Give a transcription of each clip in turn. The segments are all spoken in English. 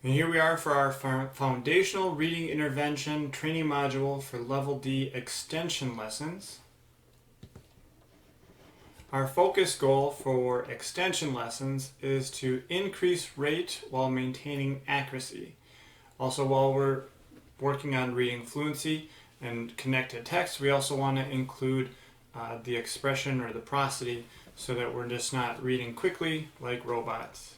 And here we are for our foundational reading intervention training module for Level D extension lessons. Our focus goal for extension lessons is to increase rate while maintaining accuracy. Also, while we're working on reading fluency and connected text, we also want to include the expression or the prosody so that we're just not reading quickly like robots.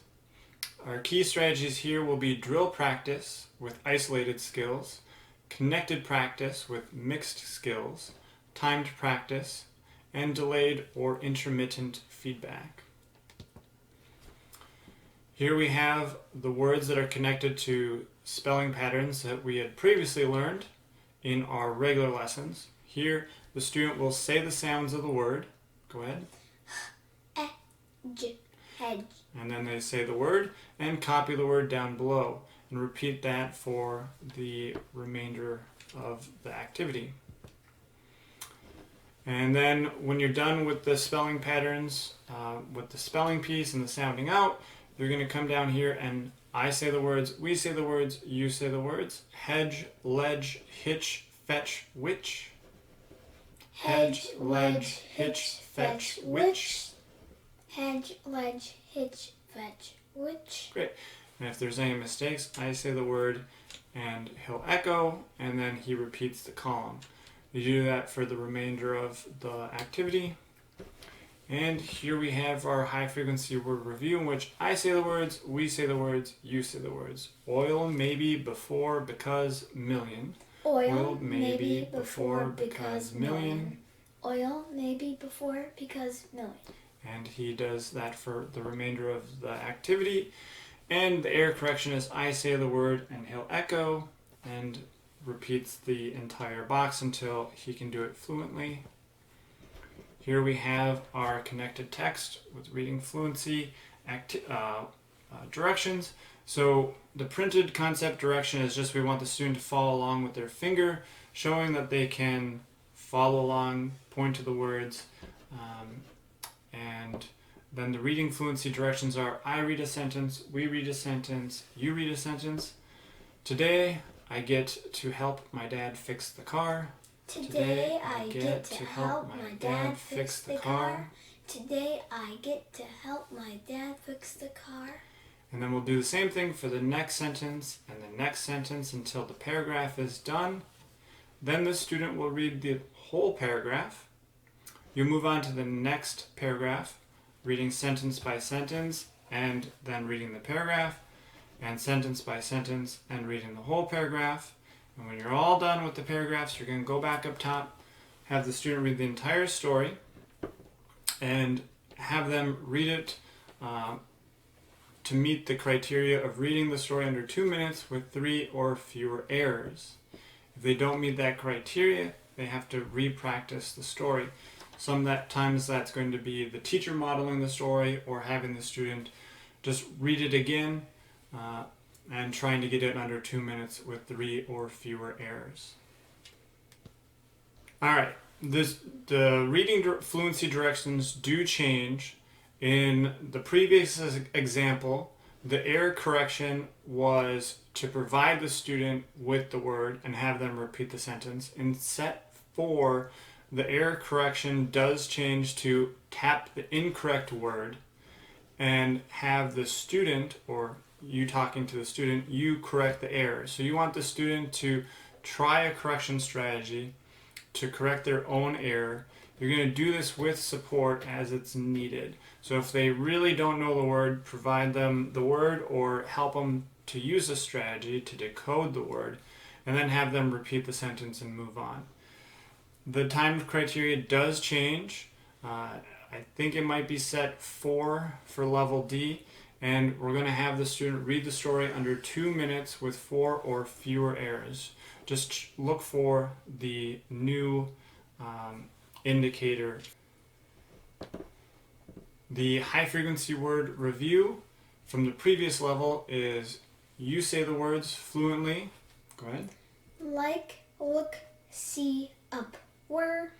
Our key strategies here will be drill practice with isolated skills, connected practice with mixed skills, timed practice, and delayed or intermittent feedback. Here we have the words that are connected to spelling patterns that we had previously learned in our regular lessons. Here the student will say the sounds of the word. Go ahead. Hedge. And then they say the word and copy the word down below and repeat that for the remainder of the activity. And then when you're done with the spelling patterns, with the spelling piece and the sounding out, you're going to come down here and I say the words, we say the words, you say the words. Hedge, ledge, hitch, fetch, which. Hedge, ledge, hitch, fetch, which. Hedge, ledge, hitch, fetch, which. Great. And if there's any mistakes, I say the word and he'll echo and then he repeats the column. You do that for the remainder of the activity. And here we have our high frequency word review in which I say the words, we say the words, you say the words. Oil, maybe, before, because, million. Oil, maybe, before, because, million. Oil, maybe, before, because, million. And he does that for the remainder of the activity. And the error correction is I say the word and he'll echo and repeats the entire box until he can do it fluently. Here we have our connected text with reading fluency directions. So the printed concept direction is just we want the student to follow along with their finger, showing that they can follow along, point to the words, and then the reading fluency directions are I read a sentence, we read a sentence, you read a sentence. Today I get to help my dad fix the car. Today I get to help my dad fix the car. Today I get to help my dad fix the car. And then we'll do the same thing for the next sentence and the next sentence until the paragraph is done. Then the student will read the whole paragraph. You'll move on to the next paragraph, reading sentence by sentence and then reading the paragraph, and sentence by sentence and reading the whole paragraph. And when you're all done with the paragraphs, you're going to go back up top, have the student read the entire story, and have them read it to meet the criteria of reading the story under 2 minutes with 3 or fewer errors. If they don't meet that criteria, they have to re-practice the story. Sometimes that's going to be the teacher modeling the story or having the student just read it again and trying to get it under 2 minutes with 3 or fewer errors. Alright, the reading fluency directions do change. In the previous example, the error correction was to provide the student with the word and have them repeat the sentence. In set 4, the error correction does change to tap the incorrect word and have the student, or you talking to the student, you correct the error. So you want the student to try a correction strategy to correct their own error. You're going to do this with support as it's needed. So if they really don't know the word, provide them the word or help them to use a strategy to decode the word, and then have them repeat the sentence and move on. The timed criteria does change. I think it might be set 4 for level D, and we're going to have the student read the story under 2 minutes with 4 or fewer errors. Just look for the new indicator. The high frequency word review from the previous level is you say the words fluently. Go ahead. Like, look, see, up, were.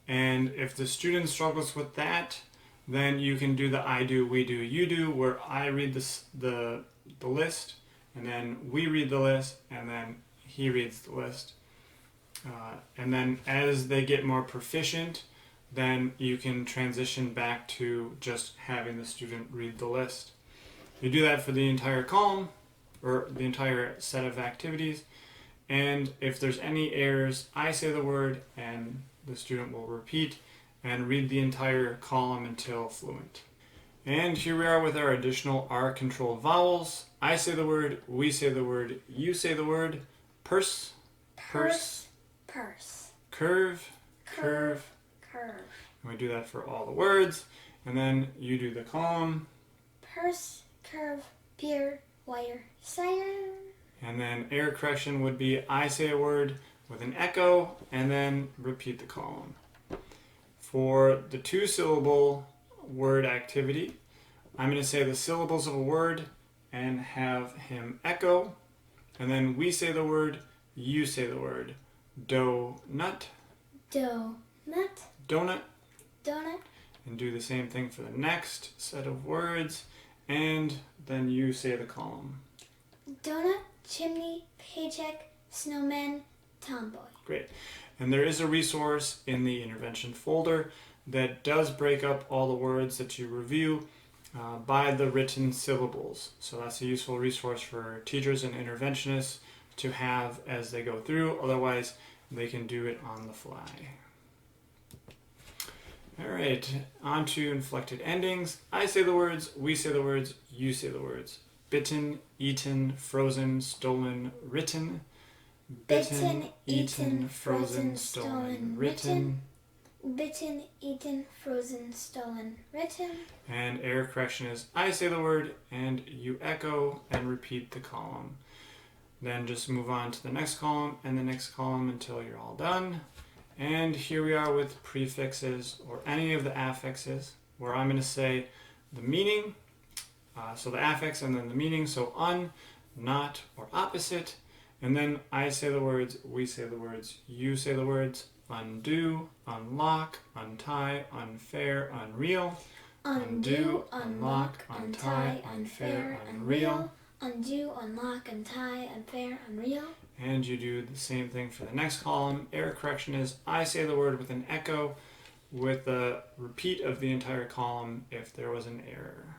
And if the student struggles with that, then you can do the I do, we do, you do, where I read the list and then we read the list, and then he reads the list. And then as they get more proficient, then you can transition back to just having the student read the list. You do that for the entire column or the entire set of activities. And if there's any errors, I say the word and the student will repeat and read the entire column until fluent. And here we are with our additional R-controlled vowels. I say the word, we say the word, you say the word. Purse, purse, purse, curve, curve, curve. And we do that for all the words. And then you do the column. Purse, curve, pier, wire, sire. And then error correction would be I say a word with an echo and then repeat the column. For the 2-syllable word activity, I'm going to say the syllables of a word and have him echo. And then we say the word, you say the word. Do-nut. Do-nut. Donut. Donut. And do the same thing for the next set of words. And then you say the column. Donut, chimney, paycheck, snowman, tomboy. Great. And there is a resource in the intervention folder that does break up all the words that you review by the written syllables. So that's a useful resource for teachers and interventionists to have as they go through. Otherwise, they can do it on the fly. All right, on to inflected endings. I say the words, we say the words, you say the words. Bitten, eaten, frozen, stolen, written. Bitten, eaten, frozen, stolen, written. Bitten, eaten, frozen, stolen, written. And error correction is I say the word and you echo and repeat the column. Then just move on to the next column and the next column until you're all done. And here we are with prefixes or any of the affixes where I'm going to say the meaning. So the affix and then the meaning. So un, not, or opposite. And then I say the words, we say the words, you say the words. Undo, unlock, untie, unfair, unreal. Undo, unlock, untie, unfair, unreal. Undo, unlock, untie, unfair, unreal. And you do the same thing for the next column. Error correction is I say the word with an echo with a repeat of the entire column if there was an error.